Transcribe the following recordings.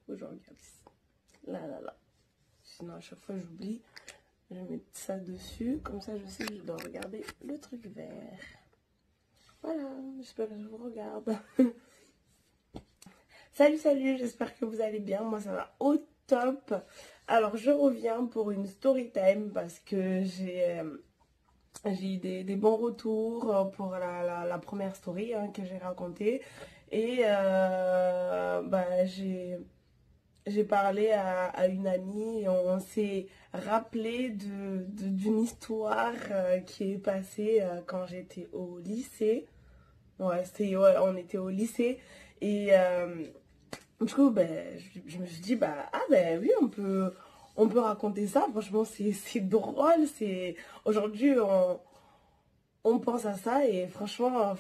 Faut que je regarde ici. Là, là, là. Sinon, à chaque fois, j'oublie. Je vais mettre ça dessus. Comme ça, je sais que je dois regarder le truc vert. Voilà, j'espère que je vous regarde. Salut, salut, j'espère que vous allez bien. Moi, ça va au top. Alors, je reviens pour une story time parce que j'ai eu des bons retours pour la première story que j'ai racontée. Et bah, j'ai parlé à une amie et on s'est rappelé d'une histoire qui est passée quand j'étais au lycée. Ouais, on était au lycée et du coup, ben, je me suis dit, bah, ah ben oui, on peut raconter ça. Franchement, c'est drôle. Aujourd'hui, on pense à ça et franchement,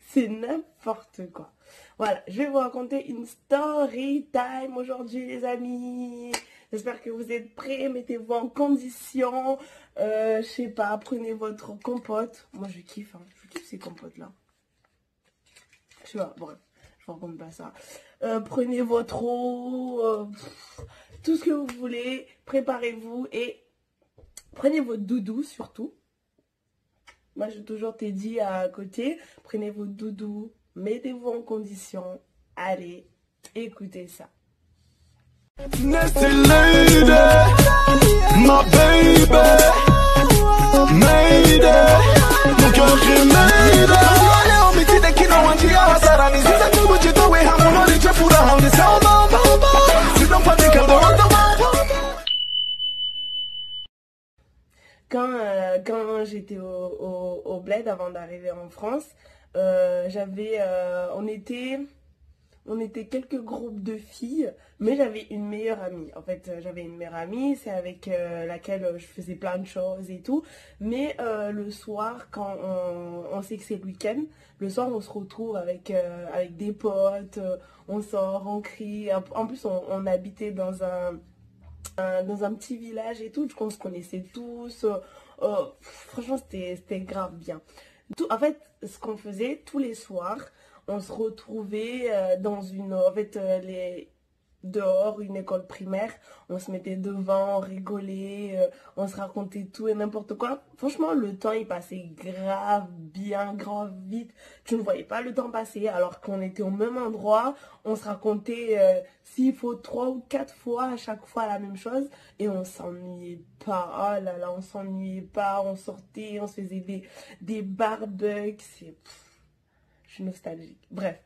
c'est n'importe quoi. Voilà, je vais vous raconter une story time aujourd'hui, les amis. J'espère que vous êtes prêts, mettez-vous en condition. Je sais pas, prenez votre compote. Moi, je kiffe, hein. Je kiffe ces compotes-là. Tu vois, bref, je raconte pas ça. Prenez votre eau, tout ce que vous voulez. Préparez-vous et prenez votre doudou surtout. Moi, j'ai toujours dit à côté, prenez votre doudou, mettez-vous en condition. Allez, écoutez ça. Nasty lady, my baby, made it, mon cœur est made it. Leo mitide kino wanjia hasara ni ziza tubu jitowe hamuno ni chefura hauni sauma baba. Sidon patika bondo Quand j'étais au bled avant d'arriver en France, on était quelques groupes de filles, mais j'avais une meilleure amie. En fait, j'avais une meilleure amie, c'est avec laquelle je faisais plein de choses et tout. Mais le soir, quand on sait que c'est le week-end, le soir, on se retrouve avec des potes, on sort, on crie. En plus, on habitait dans un petit village et tout, du coup on se connaissait tous. Franchement, c'était grave bien. En fait, ce qu'on faisait tous les soirs, on se retrouvait dans dehors, une école primaire, on se mettait devant, on rigolait, on se racontait tout et n'importe quoi. Franchement, le temps il passait grave bien, grave vite. Tu ne voyais pas le temps passer alors qu'on était au même endroit. On se racontait s'il faut 3 ou 4 fois à chaque fois la même chose et on s'ennuyait pas. Oh là là, on s'ennuyait pas, on sortait, on se faisait des barbecues. Je suis nostalgique. Bref.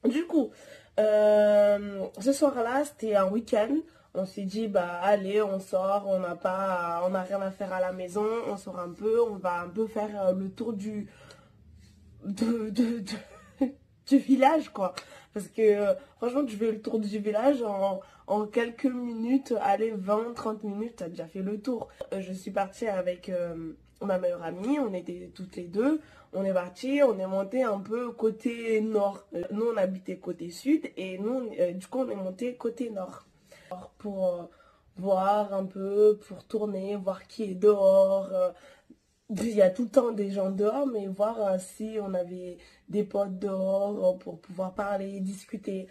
Du coup, ce soir-là, c'était un week-end. On s'est dit, bah allez, on sort, on n'a rien à faire à la maison, on sort un peu, on va un peu faire le tour du village, quoi. Parce que franchement, tu fais le tour du village en quelques minutes, allez, 20-30 minutes, tu as déjà fait le tour. Je suis partie avec ma meilleure amie, on était toutes les deux. On est parti, on est monté un peu côté nord. Nous, on habitait côté sud et nous, du coup, on est monté côté nord. Pour voir un peu, pour tourner, voir qui est dehors. Il y a tout le temps des gens dehors, mais voir si on avait des potes dehors pour pouvoir parler, discuter.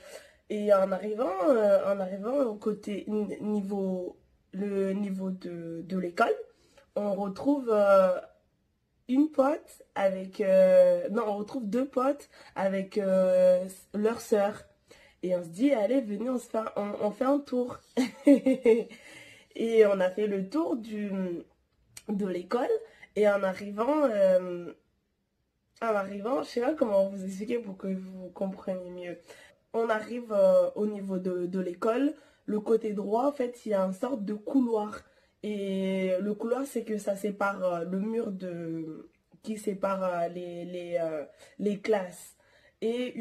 Et en arrivant au côté le niveau de l'école, on retrouve une pote avec non, on retrouve deux potes avec leur sœur et on se dit allez venez on fait un tour et on a fait le tour de l'école et en arrivant je sais pas comment vous expliquer pour que vous compreniez mieux. On arrive au niveau de l'école, le côté droit en fait il y a une sorte de couloir. Et le couloir, c'est que ça sépare le mur qui sépare les classes et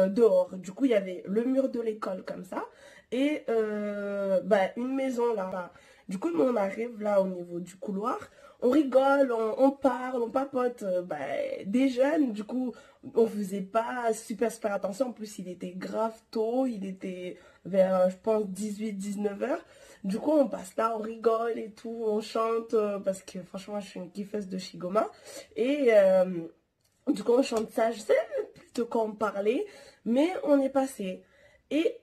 dehors. Du coup, il y avait le mur de l'école comme ça et bah, une maison là. Du coup, nous, on arrive là au niveau du couloir. On rigole, on parle, on papote, bah, des jeunes. Du coup, on faisait pas super attention. En plus, il était grave tôt. Il était vers, je pense, 18-19 heures. Du coup, on passe là, on rigole et tout, on chante, parce que franchement, je suis une kiffeuse de Shigoma. Et du coup, on chante ça, je sais plus de quoi on parlait, mais on est passé. Et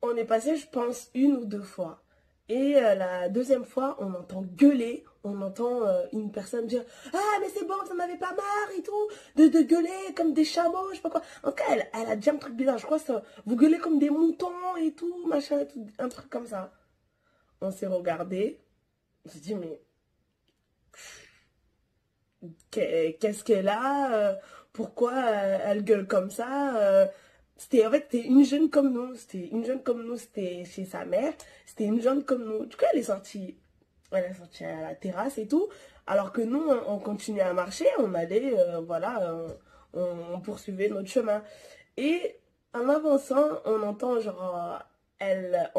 on est passé, je pense, 1 ou 2 fois. Et la deuxième fois, on entend gueuler, on entend une personne dire « Ah, mais c'est bon, vous n'en avez pas marre et tout, de gueuler comme des chameaux, je sais pas quoi. » En tout cas, elle a dit un truc bizarre, je crois que vous gueulez comme des moutons et tout, machin, et tout, un truc comme ça. On s'est regardé, on s'est dit « Mais qu'est-ce qu'elle a pourquoi elle gueule comme ça c'était une jeune comme nous, c'était chez sa mère, c'était une jeune comme nous. Du coup, elle est sortie à la terrasse et tout, alors que nous, on continuait à marcher, on allait, voilà, on poursuivait notre chemin. Et en avançant, on entend genre, elle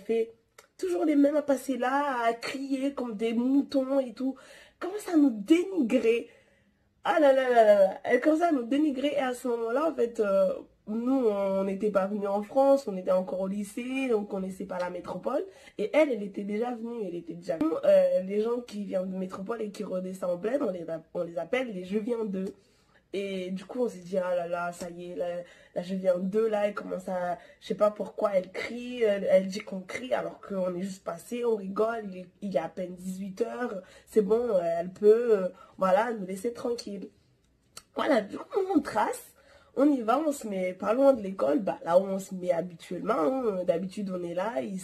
fait toujours les mêmes à passer là, à crier comme des moutons et tout. Commence à nous dénigrer. Ah là là là là là. Elle commence à nous dénigrer. Et à ce moment-là, en fait, nous, on n'était pas venus en France, on était encore au lycée, donc on connaissait pas la métropole. Et elle était déjà venue, les gens qui viennent de métropole et qui redescendent en plaine, on les appelle les je viens d'eux. Et du coup, on s'est dit, ah là là, ça y est, là je viens d'eux, là, elle commence à, je sais pas pourquoi elle crie, elle dit qu'on crie alors qu'on est juste passé, on rigole, il est à peine 18 h, c'est bon, elle peut, voilà, nous laisser tranquille. Voilà, du coup, on trace, on y va, on se met pas loin de l'école, bah là où on se met habituellement, hein. D'habitude on est là, il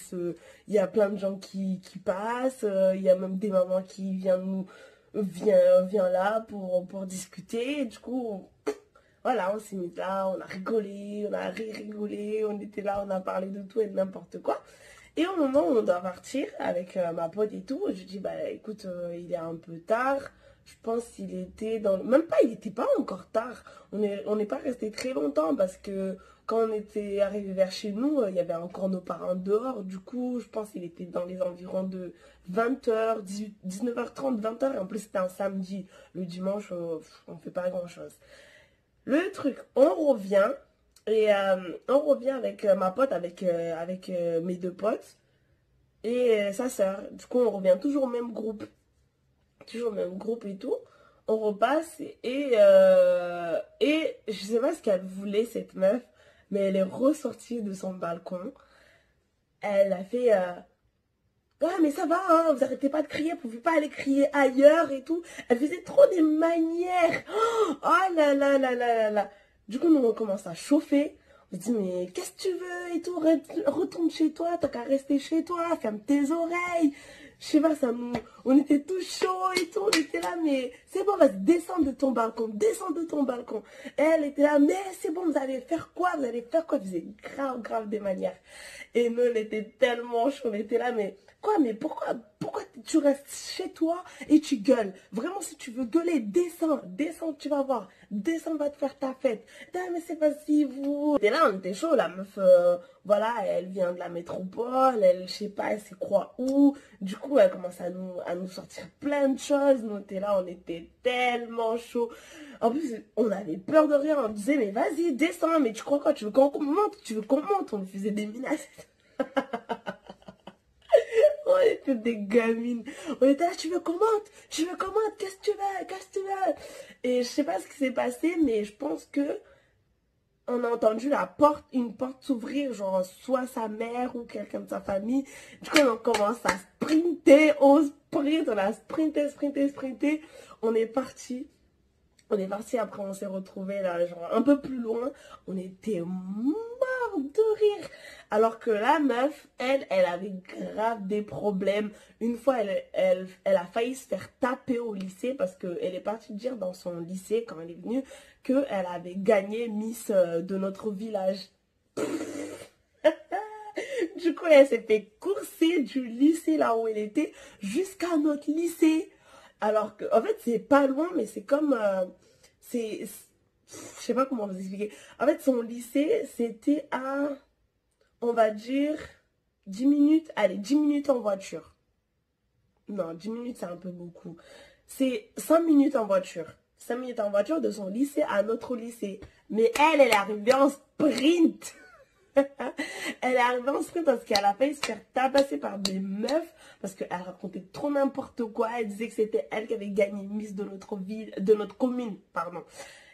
y a plein de gens qui passent, il y a même des mamans qui viennent là pour discuter, et du coup, voilà, on s'est mis là, on a rigolé, on a rigolé, on était là, on a parlé de tout et de n'importe quoi. Et au moment où on doit partir avec ma pote et tout, je dis, bah écoute, il est un peu tard. Je pense qu'il était dans... Même pas, il n'était pas encore tard. On n'est pas resté très longtemps parce que quand on était arrivé vers chez nous, il y avait encore nos parents dehors. Du coup, je pense qu'il était dans les environs de 20 h, 19 h30, 20 h. Et en plus, c'était un samedi. Le dimanche, on ne fait pas grand-chose. Le truc, on revient. Et on revient avec ma pote, avec mes 2 potes. Et sa soeur. Du coup, on revient toujours au même groupe. Toujours le même groupe et tout, on repasse et je sais pas ce qu'elle voulait cette meuf, mais elle est ressortie de son balcon, elle a fait ah mais ça va hein, vous arrêtez pas de crier, vous pouvez pas aller crier ailleurs et tout, elle faisait trop des manières, oh là là là là là là. Du coup nous on commence à chauffer, on se dit mais qu'est-ce que tu veux et tout, retourne chez toi, t'as qu'à rester chez toi, ferme tes oreilles. Je sais pas, on était tout chaud et tout, on était là, mais c'est bon, vas-y, descends de ton balcon, descends de ton balcon. Et elle était là, mais c'est bon, vous allez faire quoi, Elle faisait grave des manières. Et nous, on était tellement chaud, on était là, mais quoi, mais pourquoi tu restes chez toi et tu gueules? Vraiment, si tu veux gueuler, descends, tu vas voir, descends, va te faire ta fête. Non, mais c'est pas si vous... Et là, on était chaud, la meuf, voilà, elle vient de la métropole, elle, je sais pas, elle se croit où. Du coup, elle commence à nous sortir plein de choses. Nous, on était là, on était tellement chaud. En plus, on avait peur de rien. On disait, mais vas-y, descends, mais tu crois quoi? Tu veux qu'on monte? On nous faisait des menaces. On était des gamines. On était là, tu veux qu'on monte? Qu'est-ce que tu veux? Et je sais pas ce qui s'est passé, mais je pense que on a entendu une porte s'ouvrir, genre soit sa mère ou quelqu'un de sa famille. Du coup, on commence à sprinter, on a sprinté. On est parti, après on s'est retrouvé là, genre un peu plus loin. On était morts de rire. Alors que la meuf, elle avait grave des problèmes. Une fois, elle a failli se faire taper au lycée parce qu'elle est partie dire dans son lycée, quand elle est venue, qu'elle avait gagné Miss de notre village. Du coup, elle s'est fait courser du lycée là où elle était jusqu'à notre lycée. Alors que, en fait, c'est pas loin, mais c'est comme... je sais pas comment vous expliquer. En fait, son lycée, c'était à... on va dire 10 minutes, allez, 10 minutes en voiture. Non, 10 minutes, c'est un peu beaucoup. C'est 5 minutes en voiture. 5 minutes en voiture de son lycée à notre lycée. Mais elle est arrivée en sprint. Elle est arrivée en sprint parce qu'elle a failli se faire tabasser par des meufs. Parce qu'elle racontait trop n'importe quoi. Elle disait que c'était elle qui avait gagné Miss de notre ville, de notre commune, pardon.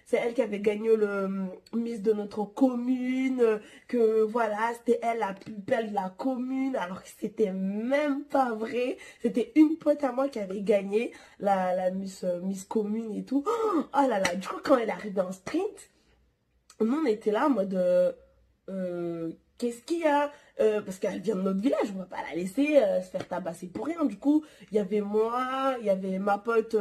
c'est elle qui avait gagné le Miss de notre commune, que voilà, c'était elle la plus belle de la commune, alors que c'était même pas vrai. C'était une pote à moi qui avait gagné la Miss commune et tout. Oh là là, du coup, quand elle arrive dans sprint, nous on était là en mode qu'est-ce qu'il y a parce qu'elle vient de notre village, on va pas la laisser se faire tabasser pour rien. Du coup, il y avait moi, il y avait ma pote,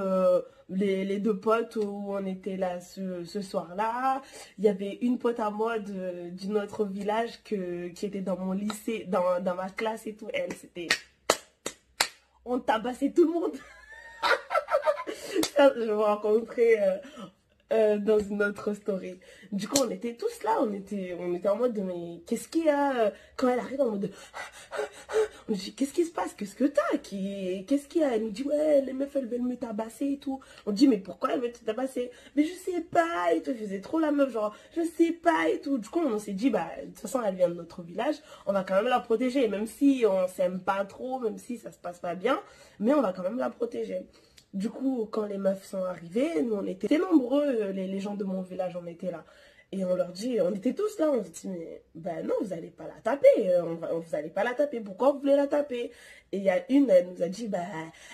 les deux potes où on était là ce soir-là. Il y avait une pote à moi d'une autre village qui était dans mon lycée, dans ma classe et tout. Elle, c'était... On tabassait tout le monde. Ça, je vous rencontrais dans une autre story. Du coup, on était tous là, on était en mode de, mais qu'est-ce qu'il y a quand elle arrive en mode de, on dit qu'est-ce qui se passe, qu'est-ce que t'as, qu'est-ce qu'il y a, elle nous dit ouais les meufs elles veulent me tabasser et tout. On dit mais pourquoi elles veulent te tabasser, mais je sais pas et tout, je faisais trop la meuf genre je sais pas et tout. Du coup on s'est dit bah de toute façon elle vient de notre village, on va quand même la protéger, même si on s'aime pas trop, même si ça se passe pas bien, mais on va quand même la protéger. Du coup, quand les meufs sont arrivées, nous on était nombreux, les gens de mon village, on était là. Et on leur dit, on était tous là, on se dit, mais ben non, vous allez pas la taper, vous allez pas la taper, pourquoi vous voulez la taper? Et il y a une, elle nous a dit, ben,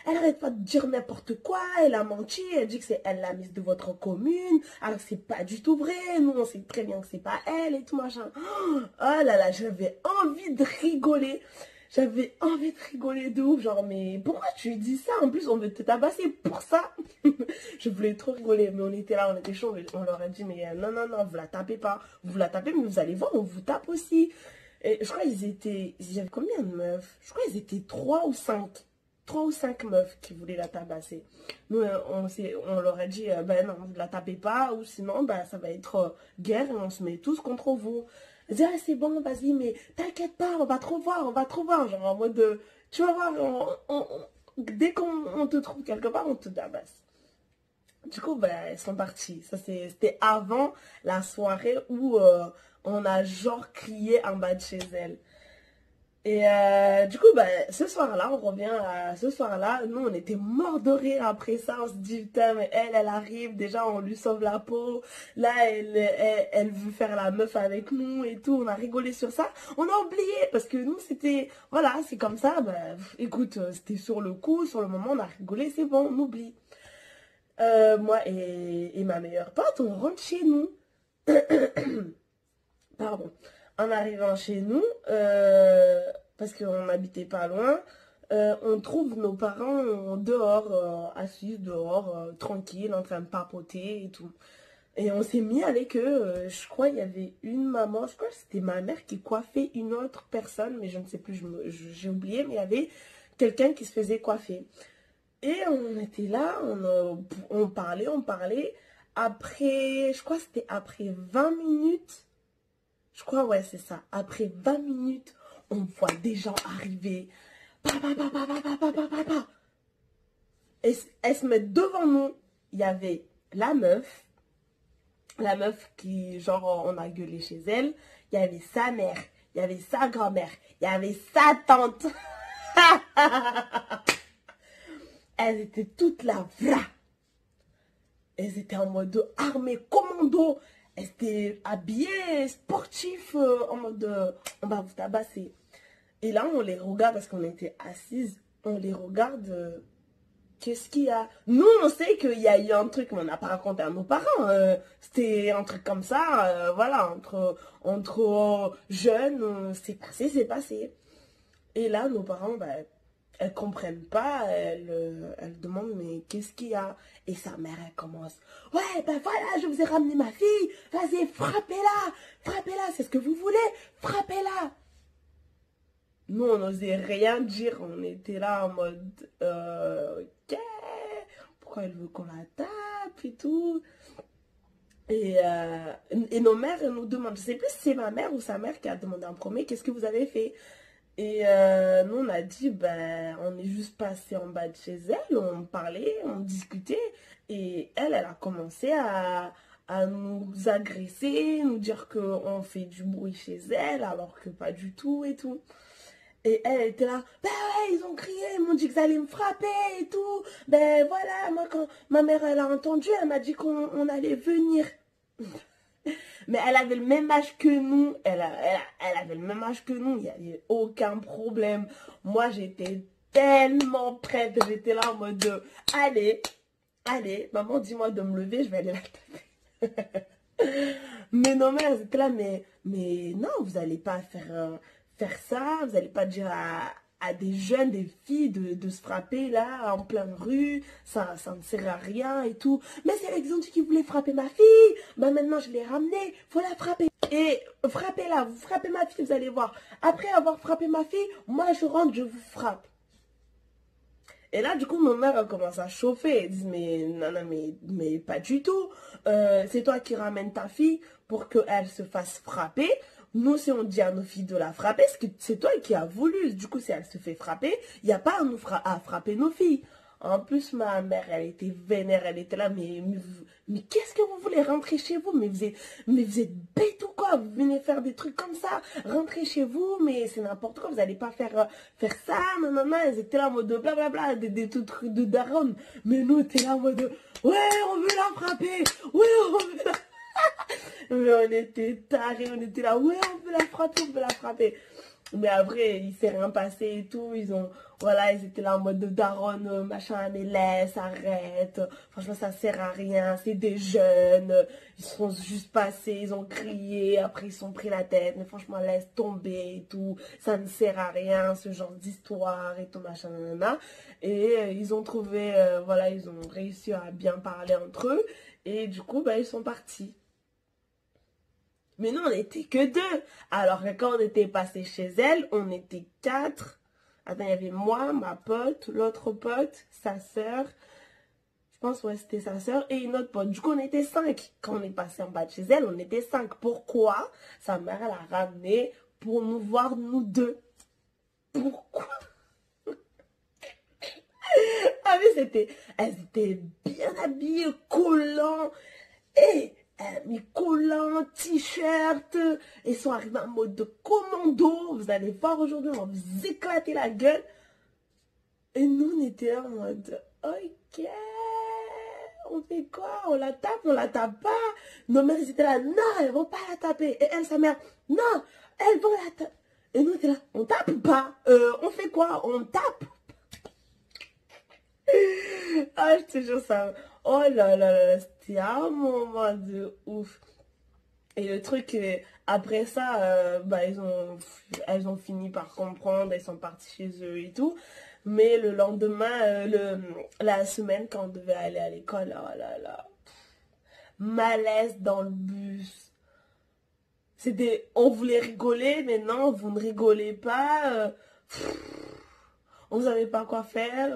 elle arrête pas de dire n'importe quoi, elle a menti, elle dit que c'est elle la Miss de votre commune, alors c'est pas du tout vrai, nous on sait très bien que c'est pas elle et tout machin. Oh là là, j'avais envie de rigoler. J'avais envie de rigoler de ouf, genre, mais pourquoi tu lui dis ça? En plus, on veut te tabasser pour ça. Je voulais trop rigoler, mais on était là, on était chaud, on leur a dit, mais non, non, non, vous la tapez pas. Vous la tapez, mais vous allez voir, on vous tape aussi. Et je crois il y avait combien de meufs? Je crois qu'ils étaient 3 ou 5. 3 ou 5 meufs qui voulaient la tabasser. Nous, on leur a dit, ben non, vous la tapez pas, ou sinon, ben, ça va être guerre et on se met tous contre vous. Elle dit, ah, c'est bon, vas-y, mais t'inquiète pas, on va trop voir, on va trop voir. Genre en mode de, tu vas voir, dès qu'on te trouve quelque part, on te tabasse. Du coup, ben, elles sont parties. Ça, c'était avant la soirée où on a genre crié en bas de chez elles. Et du coup, ben, ce soir-là, on revient à ce soir-là. Nous, on était morts de rire après ça. On se dit, putain, mais elle arrive. Déjà, on lui sauve la peau. Là, elle veut faire la meuf avec nous et tout. On a rigolé sur ça. On a oublié parce que nous, c'était, voilà, c'est comme ça. Ben, écoute, c'était sur le coup, sur le moment, on a rigolé. C'est bon, on oublie. Moi et ma meilleure pote, on rentre chez nous. Pardon. En arrivant chez nous, parce qu'on n'habitait pas loin, on trouve nos parents dehors, assis dehors, tranquilles, en train de papoter et tout. Et on s'est mis avec eux, je crois il y avait une maman, je crois que c'était ma mère qui coiffait une autre personne, mais je ne sais plus, j'ai oublié, mais il y avait quelqu'un qui se faisait coiffer. Et on était là, on parlait, on parlait. Après, je crois que c'était après 20 minutes. Je crois, ouais, c'est ça. Après 20 minutes, on voit des gens arriver. Et elles se mettent devant nous. Il y avait la meuf qui, genre, on a gueulé chez elle. Il y avait sa mère, il y avait sa grand-mère, il y avait sa tante. Elles étaient toutes là, vra. Elles étaient en mode armée commando. Elles étaient habillées sportifs en mode on va vous tabasser. Et là, on les regarde parce qu'on était assises. On les regarde. Qu'est-ce qu'il y a? Nous, on sait qu'il y a eu un truc, mais on n'a pas raconté à nos parents. C'était un truc comme ça. Voilà, entre jeunes, c'est passé, c'est passé. Et là, nos parents, bah, elles comprennent pas, elles demandent mais qu'est-ce qu'il y a? Et sa mère elle commence, ouais ben voilà je vous ai ramené ma fille, vas-y frappez-la, c'est ce que vous voulez, frappez-la. Nous on n'osait rien dire, on était là en mode ok, pourquoi elle veut qu'on la tape et tout. Et nos mères elles nous demandent, je sais plus si c'est ma mère ou sa mère qui a demandé en premier, qu'est-ce que vous avez fait? Et nous, on a dit, ben, on est juste passé en bas de chez elle, on parlait, on discutait. Et elle a commencé à nous agresser, nous dire qu'on fait du bruit chez elle, alors que pas du tout et tout. Et elle était là, ben ouais, ils ont crié, ils m'ont dit qu'ils allaient me frapper et tout. Ben voilà, moi quand ma mère elle a entendu, elle m'a dit qu'on allait venir. Mais elle avait le même âge que nous, elle avait le même âge que nous, il n'y avait aucun problème. Moi j'étais tellement prête, j'étais là en mode de, allez, maman dis-moi de me lever, je vais aller la taper. Mais non, mais elles étaient là, mais non, vous n'allez pas faire ça, vous n'allez pas dire à des jeunes, des filles de se frapper là, en pleine rue, ça ne sert à rien et tout. Mais c'est eux qui ont dit qu'ils voulaient frapper ma fille, bah maintenant je l'ai ramenée, faut la frapper. Et frappez-la, vous frappez ma fille, vous allez voir. Après avoir frappé ma fille, moi je rentre, je vous frappe. Et là, du coup, ma mère elle commence à chauffer. Elle dit, mais non, mais pas du tout. C'est toi qui ramènes ta fille pour qu'elle se fasse frapper. Nous, si on dit à nos filles de la frapper, c'est toi qui as voulu. Du coup, si elle se fait frapper, il n'y a pas à frapper nos filles. En plus, ma mère, elle était vénère, elle était là, mais qu'est-ce que vous voulez rentrer chez vous? Mais vous êtes bête ou quoi? Vous venez faire des trucs comme ça, rentrer chez vous, mais c'est n'importe quoi, vous n'allez pas faire ça, non, elles étaient là en mode blablabla, des trucs de daronne. Mais nous, on était là en mode, ouais, on veut la frapper, ouais, on veut la... Mais on était tarés, on était là, ouais, on veut la frapper, on veut la frapper. Mais après, il s'est rien passé et tout. Voilà, ils étaient là en mode de daronne, machin, mais laisse, arrête. Franchement, ça sert à rien. C'est des jeunes. Ils sont juste passés, ils ont crié. Après, ils se sont pris la tête. Mais franchement, laisse tomber et tout. Ça ne sert à rien, ce genre d'histoire et tout, machin, nanana. Et ils ont trouvé, voilà, ils ont réussi à bien parler entre eux. Et du coup, bah, ils sont partis. Mais nous, on n'était que 2. Alors que quand on était passé chez elle, on était 4. Attends, il y avait moi, ma pote, l'autre pote, sa soeur. Je pense, ouais, c'était sa soeur et une autre pote. Du coup, on était 5. Quand on est passé en bas de chez elle, on était 5. Pourquoi? Sa mère, elle a ramené pour nous voir, nous 2. Pourquoi? Ah, mais elles étaient bien habillées, collants. Et... mes collants, t-shirt, ils sont arrivés en mode de commando. Vous allez voir aujourd'hui, on va vous éclater la gueule. Et nous, on était là en mode, ok, on fait quoi? On la tape pas. Nos mères étaient là, non, elles vont pas la taper. Et elle, sa mère, non, elles vont la taper. Et nous, on était là, on tape ou pas? On fait quoi? On tape. Ah, je te jure, ça... Oh là là, c'était un moment de ouf. Et le truc, après ça, bah, elles ont fini par comprendre, elles sont parties chez eux et tout. Mais le lendemain, la semaine, quand on devait aller à l'école, oh là là, malaise dans le bus. On voulait rigoler, mais non, vous ne rigolez pas. On ne savait pas quoi faire.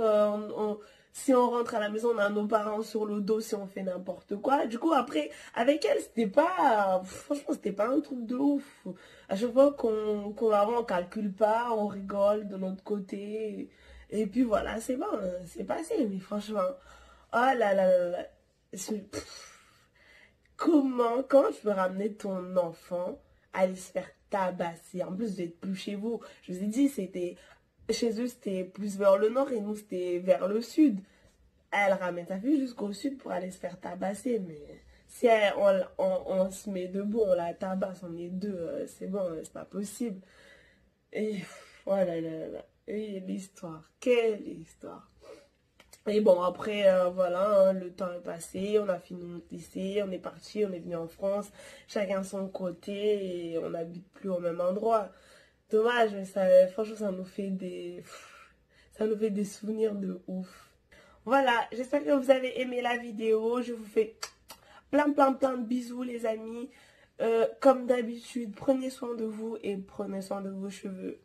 Si on rentre à la maison, on a nos parents sur le dos si on fait n'importe quoi. Du coup, après, avec elle, c'était pas... Franchement, c'était pas un truc de ouf. À chaque fois qu'on va voir, on calcule pas, on rigole de notre côté. Et puis voilà, c'est bon, c'est passé. Mais franchement, oh là là là là. Comment tu peux ramener ton enfant à aller se faire tabasser? En plus, vous n'êtes plus chez vous. Je vous ai dit, c'était... Chez eux, c'était plus vers le nord et nous, c'était vers le sud. Elle ramène sa fille jusqu'au sud pour aller se faire tabasser. Mais si on se met debout, on la tabasse, on est 2, c'est bon, c'est pas possible. Et voilà, et l'histoire, quelle histoire. Et bon, après, voilà, hein, le temps est passé, on a fini notre lycée, on est parti, on est venu en France, chacun son côté et on n'habite plus au même endroit. Dommage, mais ça, franchement, ça nous fait des souvenirs de ouf. Voilà, j'espère que vous avez aimé la vidéo. Je vous fais plein de bisous, les amis. Comme d'habitude, prenez soin de vous et prenez soin de vos cheveux.